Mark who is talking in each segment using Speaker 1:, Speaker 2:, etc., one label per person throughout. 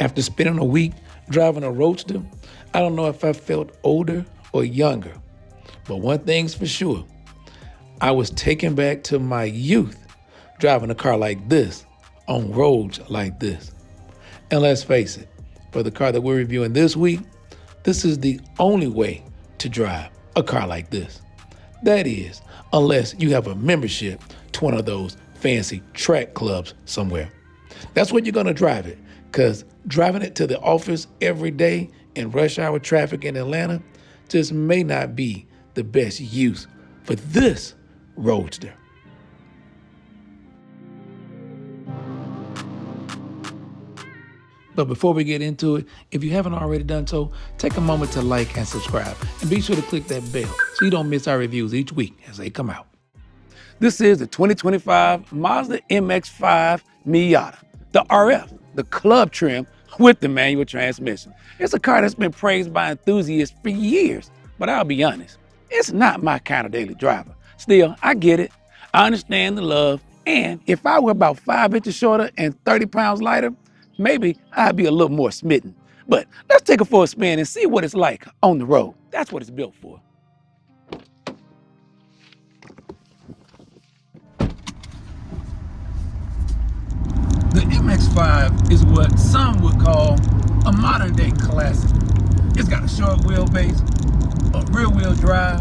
Speaker 1: After spending a week driving a roadster, I don't know if I felt older or younger. But one thing's for sure, I was taken back to my youth driving a car like this on roads like this. And let's face it, for the car that we're reviewing this week, this is the only way to drive a car like this. That is, unless you have a membership to one of those fancy track clubs somewhere. That's when you're gonna drive it, because driving it to the office every day in rush hour traffic in Atlanta just may not be the best use for this roadster. But before we get into it, if you haven't already done so, take a moment to like and subscribe, and be sure to click that bell so you don't miss our reviews each week as they come out. This is the 2025 Mazda MX-5 Miata, the RF, the club trim with the manual transmission. It's a car that's been praised by enthusiasts for years, but I'll be honest, it's not my kind of daily driver. Still, I get it. I understand the love, and if I were about 5 inches shorter and 30 pounds lighter, maybe I'd be a little more smitten. But let's take it for a spin and see what it's like on the road. That's what it's built for. The MX-5 is what some would call a modern day classic. It's got a short wheelbase, a rear wheel drive,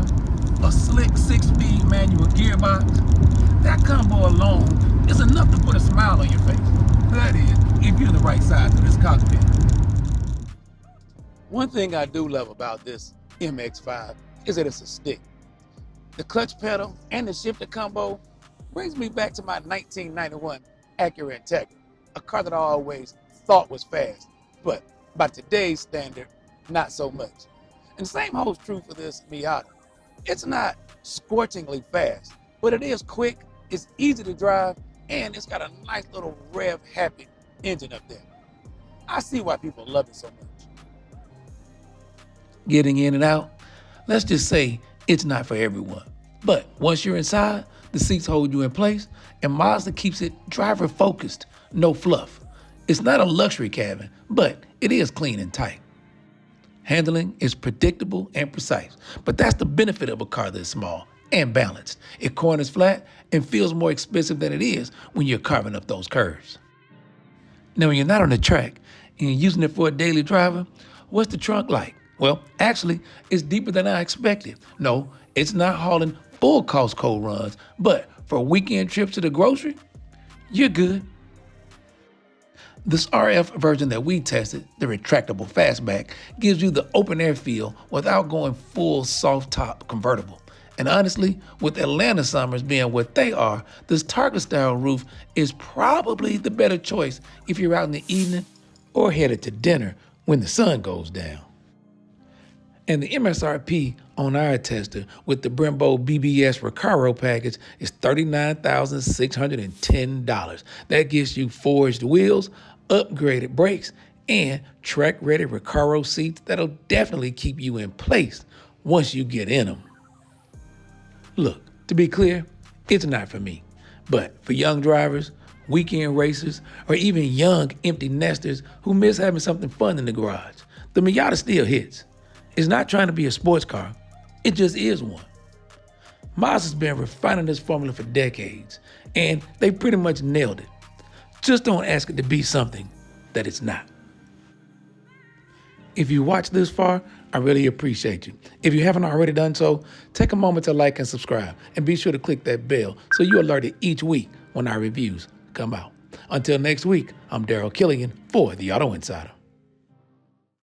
Speaker 1: a slick 6-speed manual gearbox. That combo alone is enough to put a smile on your face. That is, if you're the right size for this cockpit. One thing I do love about this MX-5 is that it's a stick. The clutch pedal and the shifter combo brings me back to my 1991 Acura Integra, a car that I always thought was fast, but by today's standard, not so much. And the same holds true for this Miata. It's not scorchingly fast, but it is quick, it's easy to drive, and it's got a nice little rev-happy engine up there. I see why people love it so much. Getting in and out, let's just say it's not for everyone. But once you're inside, the seats hold you in place, and Mazda keeps it driver-focused, no fluff. It's not a luxury cabin, but it is clean and tight. Handling is predictable and precise, but that's the benefit of a car this small and balanced. It corners flat and feels more expensive than it is when you're carving up those curves. Now, when you're not on the track and you're using it for a daily driver, what's the trunk like? Well, actually, it's deeper than I expected. No, it's not hauling full Costco runs, but for weekend trips to the grocery, you're good. This RF version that we tested, the retractable fastback, gives you the open air feel without going full soft top convertible. And honestly, with Atlanta summers being what they are, this Targa style roof is probably the better choice if you're out in the evening or headed to dinner when the sun goes down. And the MSRP on our tester with the Brembo BBS Recaro package is $39,610. That gets you forged wheels, upgraded brakes, and track-ready Recaro seats that'll definitely keep you in place once you get in them. Look, to be clear, it's not for me. But for young drivers, weekend racers, or even young empty nesters who miss having something fun in the garage, the Miata still hits. It's not trying to be a sports car, it just is one. Mazda's been refining this formula for decades, and they pretty much nailed it. Just don't ask it to be something that it's not. If you watched this far, I really appreciate you. If you haven't already done so, take a moment to like and subscribe, and be sure to click that bell so you're alerted each week when our reviews come out. Until next week, I'm Daryl Killian for The Auto Insider.